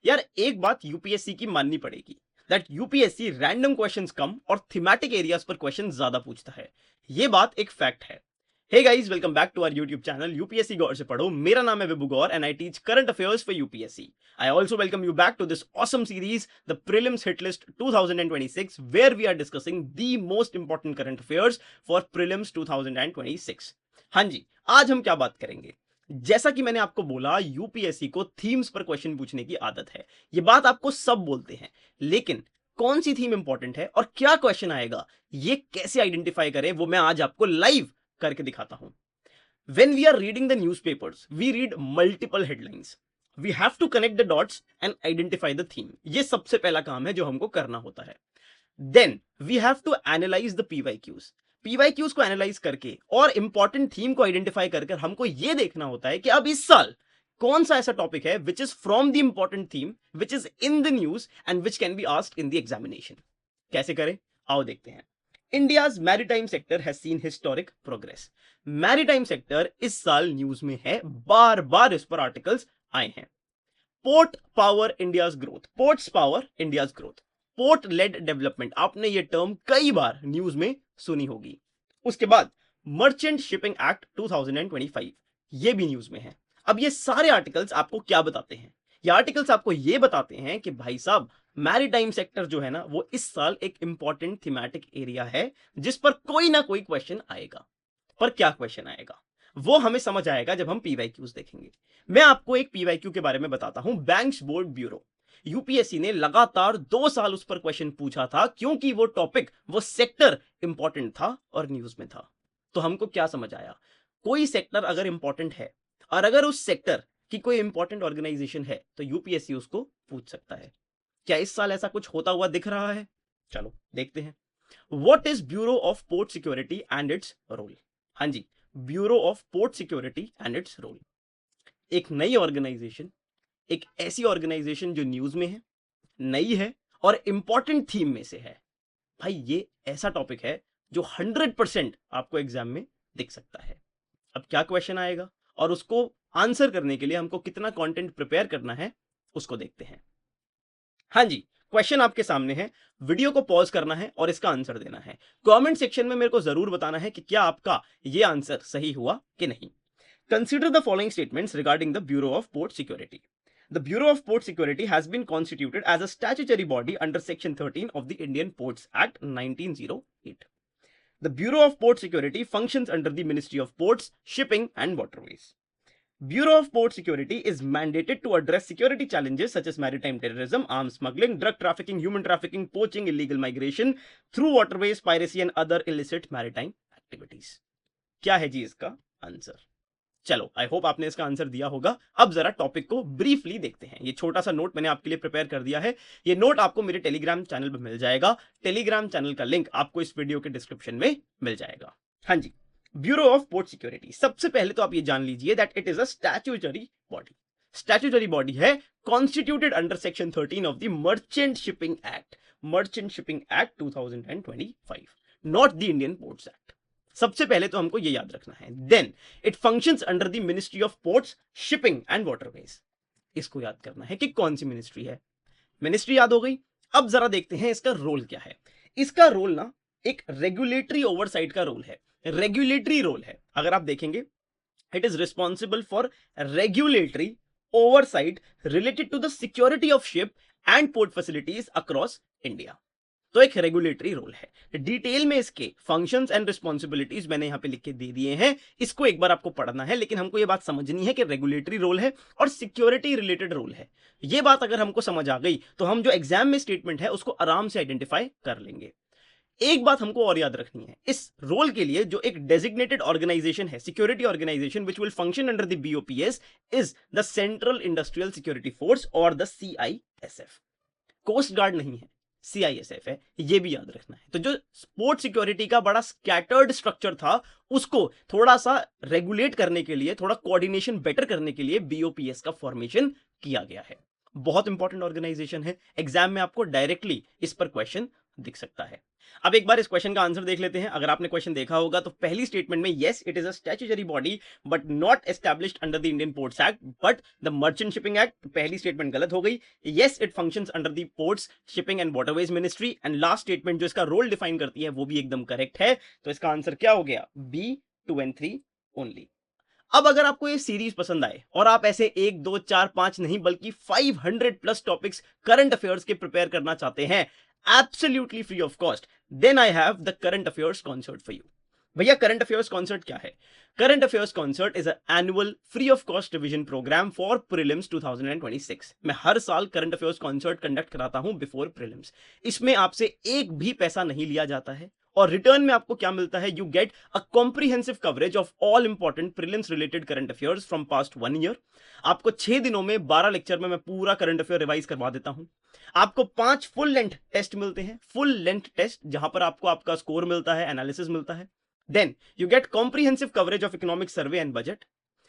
यार एक बात यूपीएससी की माननी पड़ेगी, दैट यूपीएससी रैंडम क्वेश्चंस कम और थीमेटिक एरियाज पर क्वेश्चन ज्यादा पूछता है। ये बात एक फैक्ट है। Hey guys, welcome back to our YouTube channel UPSC गौर से पढ़ो। मेरा नाम है Vibhu Gaur and I teach current affairs for UPSC. I also welcome you back to this awesome series the prelims hit list 2026 where we are discussing the most important current affairs for prelims 2026। हाँ जी, आज हम क्या बात करेंगे? जैसा कि मैंने आपको बोला, यूपीएससी को थीम्स पर क्वेश्चन पूछने की आदत है। ये बात आपको सब बोलते हैं, लेकिन कौन सी थीम इंपॉर्टेंट है और क्या क्वेश्चन आएगा, ये कैसे आइडेंटिफाई करें, वो मैं आज आपको लाइव करके दिखाता हूं। When we are reading the newspapers, we read multiple headlines. We have to connect the dots and identify the theme. ये सबसे पहला काम है जो हमको करना होता है। Then we have to analyze the PYQs. PYQs को एनालाइज करके और इंपॉर्टेंट थीम को आइडेंटिफाई करके हमको यह देखना होता है कि अब इस साल कौन सा ऐसा टॉपिक है which is from the important theme, which is in the news and which can be asked in the examination. कैसे करें, आओ देखते हैं। India's maritime sector has seen historic progress. Maritime sector इस साल न्यूज में है, बार बार इस पर आर्टिकल्स आए हैं। Port power India's growth, ports power India's growth, port lead development, आपने ये टर्म कई बार न्यूज में सुनी होगी। उसके बाद मर्चेंट शिपिंग एक्ट 2025, ये भी न्यूज में है। अब ये सारे आर्टिकल्स आपको क्या बताते हैं? ये आर्टिकल्स आपको ये बताते हैं कि भाई साहब, मैरीटाइम सेक्टर जो है ना, वो इस साल एक इंपॉर्टेंट थीमेटिक एरिया है जिस पर कोई ना कोई क्वेश्चन आएगा। पर क्या क्वेश्चन आएगा वो हमें समझ आएगा जब हम पीवाईक्यूज देखेंगे। मैं आपको एक पीवाईक्यू के बारे में बताता हूं। बैंक्स बोर्ड ब्यूरो, यूपीएससी ने लगातार 2 साल उस पर क्वेश्चन पूछा था क्योंकि वो टॉपिक, वो सेक्टर इंपॉर्टेंट था और न्यूज में था। तो हमको क्या समझ आया, कोई सेक्टर अगर इंपॉर्टेंट है और अगर उस सेक्टर की कोई इंपॉर्टेंट ऑर्गेनाइजेशन है तो यूपीएससी उसको पूछ सकता है। क्या इस साल ऐसा कुछ होता हुआ दिख रहा है? चलो देखते हैं। What is bureau of port security and its role? हाँ जी, bureau of port security and its role. एक नई ऑर्गेनाइजेशन, एक ऐसी ऑर्गेनाइजेशन जो न्यूज में है, नई है और इंपॉर्टेंट थीम में से है। भाई ये ऐसा टॉपिक है जो 100% आपको एग्जाम में दिख सकता है। अब क्या क्वेश्चन आएगा और उसको आंसर करने के लिए हमको कितना कंटेंट प्रिपेयर करना है, उसको देखते हैं। हाँ जी, क्वेश्चन आपके सामने है, वीडियो को पॉज करना है और इसका आंसर देना है। कमेंट सेक्शन में मेरे को जरूर बताना है कि क्या आपका ये आंसर सही हुआ कि नहीं। Consider the following statements regarding the bureau of port security. The Bureau of Port Security has been constituted as a statutory body under Section 13 of the Indian Ports Act 1908. The Bureau of Port Security functions under the Ministry of Ports, Shipping and Waterways. Bureau of Port Security is mandated to address security challenges such as maritime terrorism, arms smuggling, drug trafficking, human trafficking, poaching, illegal migration through waterways, piracy and other illicit maritime activities. क्या है जी इसका answer? चलो, I hope आपने इसका answer दिया होगा। अब जरा टॉपिक को ब्रीफली देखते हैं। ये छोटा सा नोट मैंने आपके लिए प्रिपेयर कर दिया है। ये नोट आपको मेरे टेलीग्राम चैनल पर मिल जाएगा। टेलीग्राम चैनल का लिंक आपको इस वीडियो के डिस्क्रिप्शन में मिल जाएगा। हाँ जी, ब्यूरो ऑफ पोर्ट सिक्योरिटी, सबसे पहले तो आप ये जान लीजिए that it is a statutory body. Statutory body है, constituted under section 13 of the merchant shipping act, merchant shipping act 2025, not the Indian ports act. सबसे पहले तो हमको ये याद रखना है। Then it functions under the ministry of ports, shipping and waterways. इसको याद करना है कि कौन सी मिनिस्ट्री है। मिनिस्ट्री याद हो गई। अब जरा देखते हैं इसका रोल क्या है। इसका रोल ना एक रेगुलेटरी ओवरसाइट का रोल है, रेगुलेटरी रोल है। अगर आप देखेंगे, it is responsible for regulatory oversight related to the security of ship and port facilities across India. तो एक रेगुलेटरी रोल है। डिटेल में इसके फंक्शंस एंड रिस्पॉन्सिबिलिटीज मैंने यहां पे लिख के दे दिए हैं, इसको एक बार आपको पढ़ना है। लेकिन हमको ये बात समझनी है कि रेगुलेटरी रोल है और सिक्योरिटी रिलेटेड रोल है। ये बात अगर हमको समझ आ गई तो हम जो एग्जाम में स्टेटमेंट है उसको आराम से आइडेंटिफाई कर लेंगे। एक बात हमको और याद रखनी है, इस रोल के लिए जो एक डेजिग्नेटेड ऑर्गेनाइजेशन है, security organisation which will function under the BOPS, is the central industrial security force और द सीआईएसएफ। कोस्ट गार्ड नहीं है, सीआईएसएफ है, ये भी याद रखना है। तो जो पोर्ट सिक्योरिटी का बड़ा स्कैटर्ड स्ट्रक्चर था, उसको थोड़ा सा रेगुलेट करने के लिए, थोड़ा कोऑर्डिनेशन बेटर करने के लिए बीओपीएस का फॉर्मेशन किया गया है। बहुत इंपॉर्टेंट ऑर्गेनाइजेशन है, एग्जाम में आपको डायरेक्टली इस पर क्वेश्चन दिख सकता है। अब एक बार इस क्वेश्चन का आंसर देख लेते हैं। अगर आपने क्वेश्चन देखा होगा तो पहली स्टेटमेंट में yes it is a statutory body but not established under the Indian ports act but the merchant shipping act, पहली स्टेटमेंट गलत हो गई। Yes it functions under the ports shipping and waterways ministry, and last statement जो इसका role define करती है वो भी एकदम करेक्ट है। तो इसका आंसर क्या हो गया? B, 2 and 3 only. अब अगर आपको ये सीरीज पसंद आए और आप ऐसे 1 2 4 5 नहीं बल्कि 500 प्लस टॉपिक्स करंट अफेयर्स के प्रिपेयर करना चाहते हैं absolutely free of cost, then I have the current affairs concert for you. भैया करंट अफेयर्स कॉन्सर्ट क्या है? Current affairs concert is a annual free of cost revision programme for prelims 2026। मैं हर साल current affairs concert conduct कराता हूं before prelims. इसमें आपसे एक भी पैसा नहीं लिया जाता है और रिटर्न में आपको क्या मिलता है? You get a comprehensive coverage of all important prelims related current affairs from past 1 year. आपको 6 दिनों में 12 लेक्चर में मैं पूरा करंट अफेयर रिवाइज करवा देता हूं। आपको 5 फुल लेंथ टेस्ट मिलते हैं, फुल लेंथ टेस्ट जहां पर आपको आपका स्कोर मिलता है, एनालिसिस मिलता है। Then you get comprehensive coverage of economic survey and budget.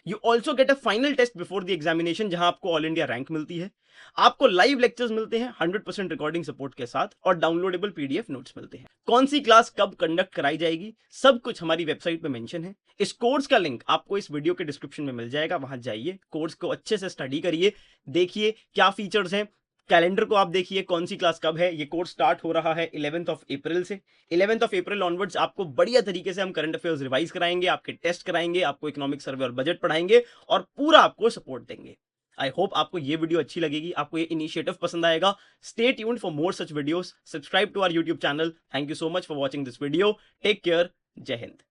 You also get a final test before the examination जहां आपको ऑल इंडिया रैंक मिलती है। आपको लाइव लेक्चर्स मिलते हैं 100% रिकॉर्डिंग सपोर्ट के साथ और डाउनलोडेबल पीडीएफ नोट्स मिलते हैं। कौन सी क्लास कब कंडक्ट कराई जाएगी सब कुछ हमारी वेबसाइट पे मेंशन है। इस कोर्स का लिंक आपको इस वीडियो के डिस्क्रिप्शन में मिल जाएगा, वहां जाइए, कोर्स को अच्छे से स्टडी करिए, देखिए क्या फीचर्स हैं, कैलेंडर को आप देखिए कौन सी क्लास कब है। ये कोर्स स्टार्ट हो रहा है 11th ऑफ अप्रैल से। 11th ऑफ अप्रैल ऑनवर्ड्स आपको बढ़िया तरीके से हम करंट अफेयर्स रिवाइज कराएंगे, आपके टेस्ट कराएंगे, आपको इकोनॉमिक सर्वे और बजट पढ़ाएंगे और पूरा आपको सपोर्ट देंगे। आई होप आपको ये वीडियो अच्छी लगेगी, आपको ये इनिशिएटिव पसंद आएगा। Stay tuned for more such videos, subscribe to our YouTube channel. Thank you so much for watching this video. Take care, Jai Hind.